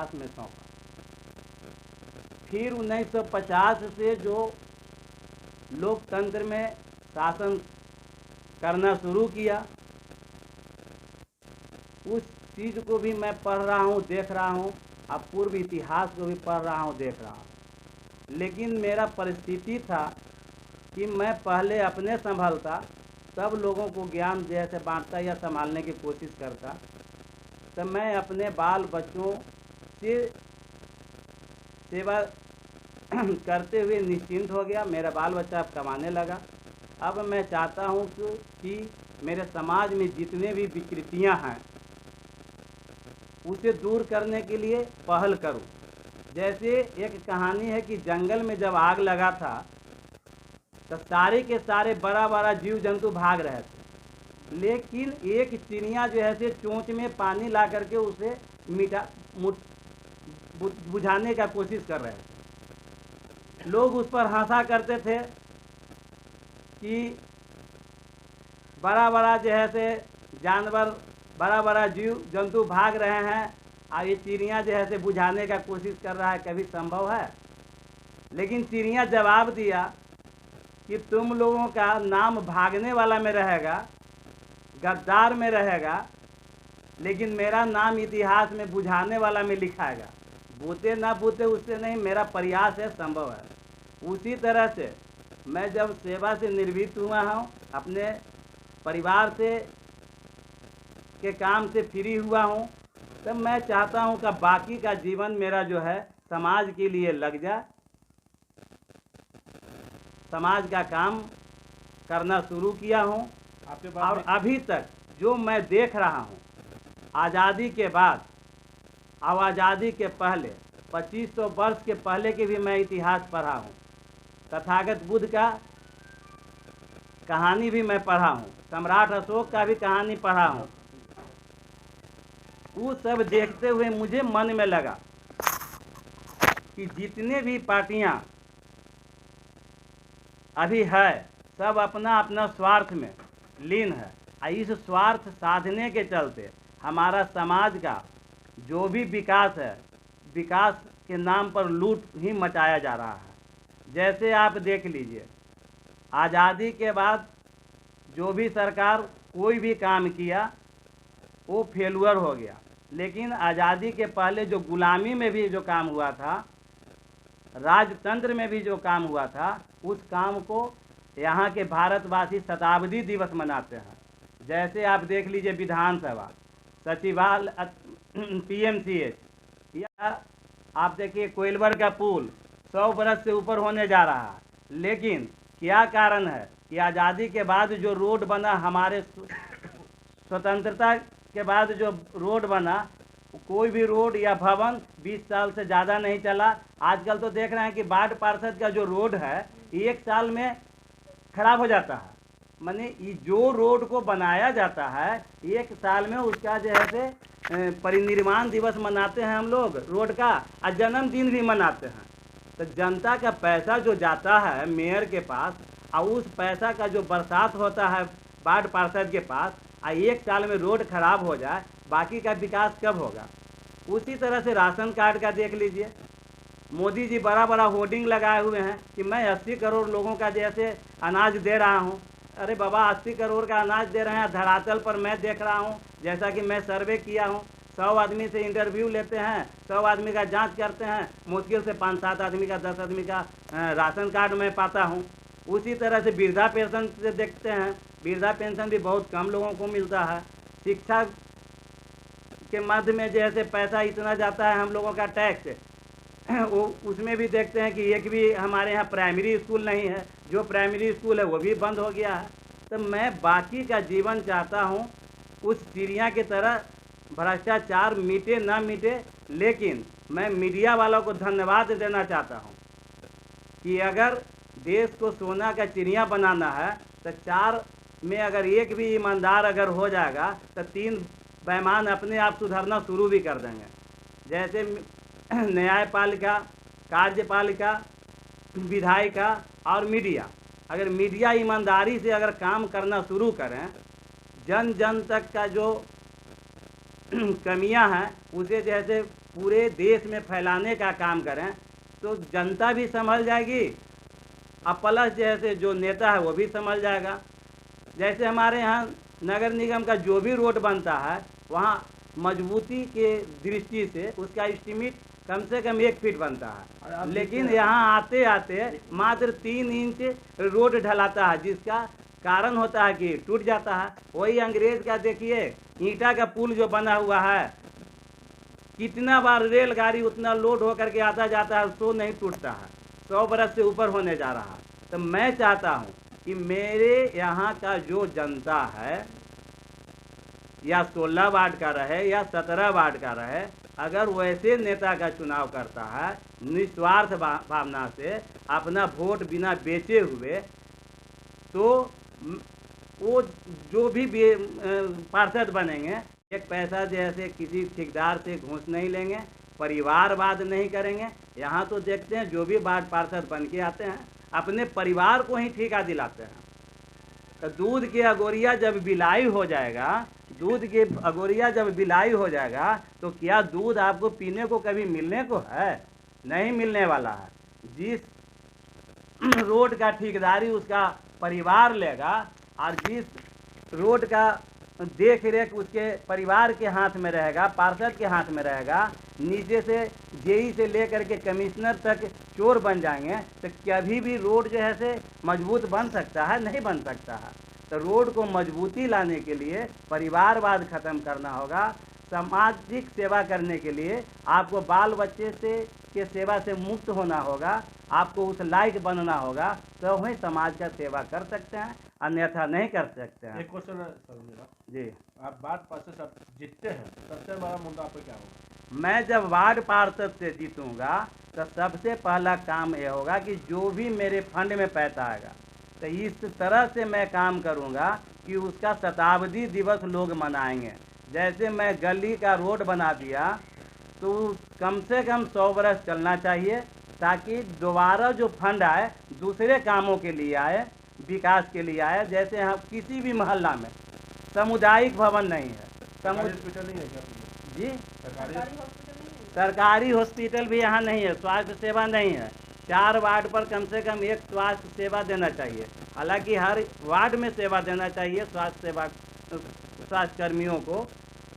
इतिहास में सौंपा। फिर 1950 से जो लोकतंत्र में शासन करना शुरू किया, उस चीज़ को भी मैं पढ़ रहा हूँ, देख रहा हूँ, अब पूर्व इतिहास को भी पढ़ रहा हूँ, देख रहा हूँ। लेकिन मेरा परिस्थिति था कि मैं पहले अपने संभलता, सब लोगों को ज्ञान जैसे बांटता या संभालने की कोशिश करता, तब मैं अपने बाल बच्चों से सेवा करते हुए निश्चिंत हो गया। मेरा बाल बच्चा अब कमाने लगा। अब मैं चाहता हूँ कि मेरे समाज में जितने भी विकृतियाँ हैं उसे दूर करने के लिए पहल करूँ। जैसे एक कहानी है कि जंगल में जब आग लगा था तो सारे के सारे बड़ा बड़ा जीव जंतु भाग रहे थे, लेकिन एक चिड़िया जो है से चोंच में पानी ला करके उसे बुझाने का कोशिश कर रहे थे। लोग उस पर हंसा करते थे कि बड़ा बड़ा जो है से जानवर, बड़ा बड़ा जीव जंतु भाग रहे हैं और ये चिड़िया जो है से बुझाने का कोशिश कर रहा है, कभी संभव है? लेकिन चिड़िया जवाब दिया कि तुम लोगों का नाम भागने वाला में रहेगा, गद्दार में रहेगा, लेकिन मेरा नाम इतिहास में बुझाने वाला में लिखाएगा। बूते ना बूते उससे नहीं, मेरा प्रयास है, संभव है। उसी तरह से मैं जब सेवा से निवृत्त हुआ हूँ, अपने परिवार से के काम से फ्री हुआ हूँ, तब मैं चाहता हूँ कि बाकी का जीवन मेरा जो है समाज के लिए लग जाए, समाज का काम करना शुरू किया हूँ। और अभी तक जो मैं देख रहा हूँ, आज़ादी के बाद और आज़ादी के पहले 2500 वर्ष के पहले के भी मैं इतिहास पढ़ा हूँ। तथागत बुद्ध का कहानी भी मैं पढ़ा हूँ, सम्राट अशोक का भी कहानी पढ़ा हूँ। वो सब देखते हुए मुझे मन में लगा कि जितने भी पार्टियां अभी है सब अपना अपना स्वार्थ में लीन है, और इस स्वार्थ साधने के चलते हमारा समाज का जो भी विकास है, विकास के नाम पर लूट ही मचाया जा रहा है। जैसे आप देख लीजिए, आज़ादी के बाद जो भी सरकार कोई भी काम किया वो फेलुअर हो गया, लेकिन आज़ादी के पहले जो गुलामी में भी जो काम हुआ था, राजतंत्र में भी जो काम हुआ था, उस काम को यहाँ के भारतवासी शताब्दी दिवस मनाते हैं। जैसे आप देख लीजिए विधानसभा, सचिवालय, PMCH, या आप देखिए कोइलवर का पुल 100 बरस से ऊपर होने जा रहा है। लेकिन क्या कारण है कि आज़ादी के बाद जो रोड बना, हमारे स्वतंत्रता के बाद जो रोड बना, कोई भी रोड या भवन 20 साल से ज़्यादा नहीं चला। आजकल तो देख रहे हैं कि वार्ड पार्षद का जो रोड है 1 साल में खराब हो जाता है। माने जो रोड को बनाया जाता है 1 साल में उसका जो है से परिनिर्माण दिवस मनाते हैं हम लोग रोड का, और जन्मदिन भी मनाते हैं। तो जनता का पैसा जो जाता है मेयर के पास, और उस पैसा का जो बरसात होता है वार्ड पार्षद के पास, और 1 साल में रोड खराब हो जाए, बाकी का विकास कब होगा? उसी तरह से राशन कार्ड का देख लीजिए, मोदी जी बड़ा बड़ा होर्डिंग लगाए हुए हैं कि मैं 80 करोड़ लोगों का जैसे अनाज दे रहा हूं। अरे बाबा, 80 करोड़ का अनाज दे रहे हैं, धरातल पर मैं देख रहा हूं, जैसा कि मैं सर्वे किया हूं, 100 आदमी से इंटरव्यू लेते हैं, 100 आदमी का जांच करते हैं, मुश्किल से 5-7 आदमी का, 10 आदमी का राशन कार्ड मैं पाता हूं। उसी तरह से वृद्धा पेंशन से देखते हैं, वृद्धा पेंशन भी बहुत कम लोगों को मिलता है। शिक्षा के मध्य में जैसे पैसा इतना जाता है हम लोगों का टैक्स, वो उसमें भी देखते हैं कि एक भी हमारे यहाँ प्राइमरी स्कूल नहीं है, जो प्राइमरी स्कूल है वो भी बंद हो गया है। तो मैं बाकी का जीवन चाहता हूँ उस चिड़िया की तरह भ्रष्टाचार मिटे ना मिटे, लेकिन मैं मीडिया वालों को धन्यवाद देना चाहता हूँ कि अगर देश को सोना का चिड़िया बनाना है तो 4 में अगर एक भी ईमानदार अगर हो जाएगा तो 3 बेईमान अपने आप सुधरना शुरू भी कर देंगे। जैसे न्यायपालिका, कार्यपालिका, विधायिका और मीडिया, अगर मीडिया ईमानदारी से अगर काम करना शुरू करें, जन जन तक का जो कमियां हैं उसे जैसे पूरे देश में फैलाने का काम करें तो जनता भी संभल जाएगी, अब प्लस जैसे जो नेता है वो भी संभल जाएगा। जैसे हमारे यहाँ नगर निगम का जो भी रोड बनता है वहाँ मजबूती के दृष्टि से उसका एस्टीमेट कम से कम 1 फीट बनता है, लेकिन यहाँ आते आते मात्र 3 इंच रोड ढलाता है, जिसका कारण होता है कि टूट जाता है। वही अंग्रेज का देखिए ईंटा का पुल जो बना हुआ है, कितना बार रेलगाड़ी उतना लोड होकर के आता जाता है तो नहीं टूटता है, 100 बरस से ऊपर होने जा रहा है। तो मैं चाहता हूँ कि मेरे यहाँ का जो जनता है, या 16 वार्ड का रहे या 17 वार्ड का रहे, अगर वैसे नेता का चुनाव करता है निस्वार्थ भावना से अपना वोट बिना बेचे हुए, तो वो जो भी पार्षद बनेंगे एक पैसा जैसे किसी ठेकेदार से घूस नहीं लेंगे, परिवारवाद नहीं करेंगे। यहाँ तो देखते हैं जो भी वार्ड पार्षद बन के आते हैं अपने परिवार को ही ठेका दिलाते हैं। तो दूध की अगोरिया जब बिलाई हो जाएगा, दूध की अगोरिया जब बिलाई हो जाएगा तो क्या दूध आपको पीने को कभी मिलने को है? नहीं मिलने वाला है। जिस रोड का ठेकेदारी उसका परिवार लेगा और जिस रोड का देख रेख उसके परिवार के हाथ में रहेगा, पार्षद के हाथ में रहेगा, नीचे से जेई से लेकर के कमिश्नर तक चोर बन जाएंगे, तो कभी भी रोड जो है से मजबूत बन सकता है? नहीं बन सकता है। तो रोड को मजबूती लाने के लिए परिवारवाद खत्म करना होगा। सामाजिक सेवा करने के लिए आपको बाल बच्चे से के सेवा से मुक्त होना होगा, आपको उस लायक बनना होगा, तो वही समाज का सेवा कर सकते हैं, अन्यथा नहीं कर सकते हैं। एक क्वेश्चन है सर मेरा जी, आप वार्ड पार्षद सब जीतते हैं, सबसे बड़ा मुद्दा आपको क्या होगा? मैं जब वार्ड पार्षद से जीतूंगा तो सबसे पहला काम यह होगा कि जो भी मेरे फंड में पैसा आएगा तो इस तरह से मैं काम करूंगा कि उसका शताब्दी दिवस लोग मनाएंगे। जैसे मैं गली का रोड बना दिया तो कम से कम 100 बरस चलना चाहिए, ताकि दोबारा जो फंड आए दूसरे कामों के लिए आए, विकास के लिए आए। जैसे हम किसी भी मोहल्ला में सामुदायिक भवन नहीं है, हॉस्पिटल नहीं है क्या? जी, सरकारी सरकारी हॉस्पिटल भी यहाँ नहीं है, स्वास्थ्य सेवा नहीं है। 4 वार्ड पर कम से कम एक स्वास्थ्य सेवा देना चाहिए। हालांकि हर वार्ड में सेवा देना चाहिए स्वास्थ्य सेवा, स्वास्थ्य कर्मियों को,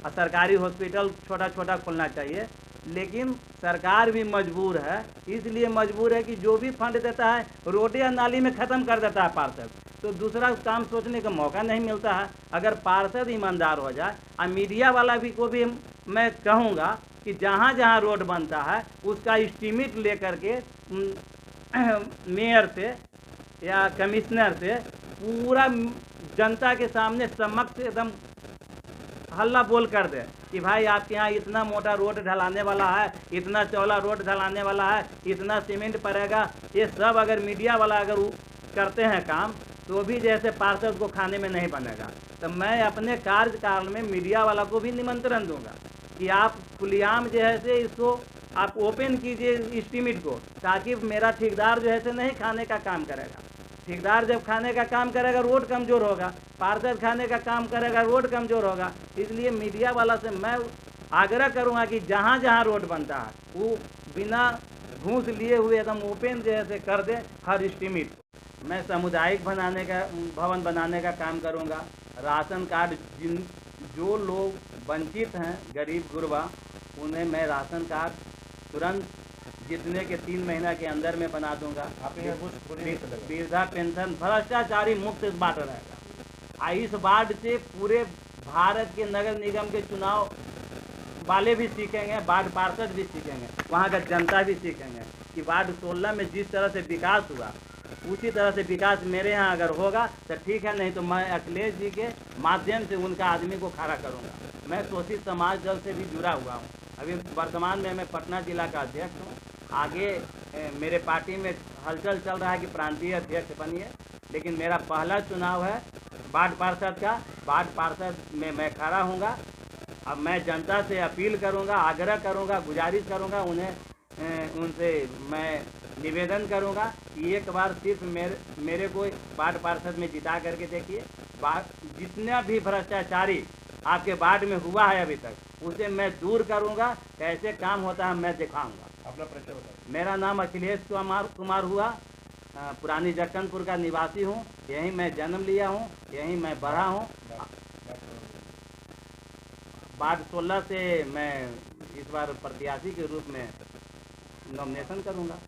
और सरकारी हॉस्पिटल छोटा छोटा खोलना चाहिए। लेकिन सरकार भी मजबूर है, इसलिए मजबूर है कि जो भी फंड देता है रोड या नाली में ख़त्म कर देता है पार्षद, तो दूसरा काम सोचने का मौका नहीं मिलता है। अगर पार्षद ईमानदार हो जाए, और मीडिया वाला भी को भी मैं कहूँगा कि जहाँ जहाँ रोड बनता है उसका एस्टीमेट लेकर के मेयर से या कमिश्नर से पूरा जनता के सामने समक्ष एकदम हल्ला बोल कर दे कि भाई आपके यहाँ इतना मोटा रोड ढलाने वाला है, इतना चौड़ा रोड ढलाने वाला है, इतना सीमेंट पड़ेगा। ये सब अगर मीडिया वाला अगर करते हैं काम, तो भी जैसे पार्षद को खाने में नहीं बनेगा। तो मैं अपने कार्यकाल में मीडिया वाला को भी निमंत्रण दूंगा कि आप खुलेआम जो है से इसको आप ओपन कीजिए एस्टीमेट को, ताकि मेरा ठेकेदार जो है से नहीं खाने का काम करेगा। ठेकेदार जब खाने का काम करेगा रोड कमज़ोर होगा, पार्षद खाने का काम करेगा रोड कमज़ोर होगा। इसलिए मीडिया वाला से मैं आग्रह करूंगा कि जहां जहां रोड बनता है वो बिना घूस लिए हुए एकदम ओपन जैसे कर दे हर एस्टीमेट। मैं सामुदायिक भवन बनाने का काम करूंगा। राशन कार्ड जो लोग वंचित हैं, गरीब गुरबा, उन्हें मैं राशन कार्ड तुरंत जितने के 3 महीना के अंदर में बना दूंगा। वृद्धा पेंशन भ्रष्टाचारी मुक्त बांट रहेगा। इस वार्ड से पूरे भारत के नगर निगम के चुनाव वाले भी सीखेंगे, वार्ड पार्षद भी सीखेंगे, वहाँ का जनता भी सीखेंगे कि वार्ड 16 में जिस तरह से विकास हुआ उसी तरह से विकास मेरे यहाँ अगर होगा तो ठीक है, नहीं तो मैं अखिलेश जी के माध्यम से उनका आदमी को खड़ा करूँगा। मैं शोषित समाज दल से भी जुड़ा हुआ हूँ। अभी वर्तमान में मैं पटना जिला का अध्यक्ष हूँ। आगे मेरे पार्टी में हलचल चल रहा है कि प्रांतीय अध्यक्ष बनिए, लेकिन मेरा पहला चुनाव है वार्ड पार्षद का। वार्ड पार्षद में मैं खड़ा हूँगा। अब मैं जनता से अपील करूँगा, आग्रह करूँगा, गुजारिश करूँगा, उनसे मैं निवेदन करूँगा कि एक बार सिर्फ मेरे को वार्ड पार्षद में जिता करके देखिए। जितना भी भ्रष्टाचारी आपके वार्ड में हुआ है अभी तक, उसे मैं दूर करूंगा। कैसे काम होता है मैं दिखाऊंगा। अपना परिचय बताइए। मेरा नाम अखिलेश कुमार हुआ। पुरानी जक्कनपुर का निवासी हूँ। यहीं मैं जन्म लिया हूँ, यहीं मैं बढ़ा हूँ। वार्ड 16 से मैं इस बार प्रत्याशी के रूप में नॉमिनेशन करूंगा।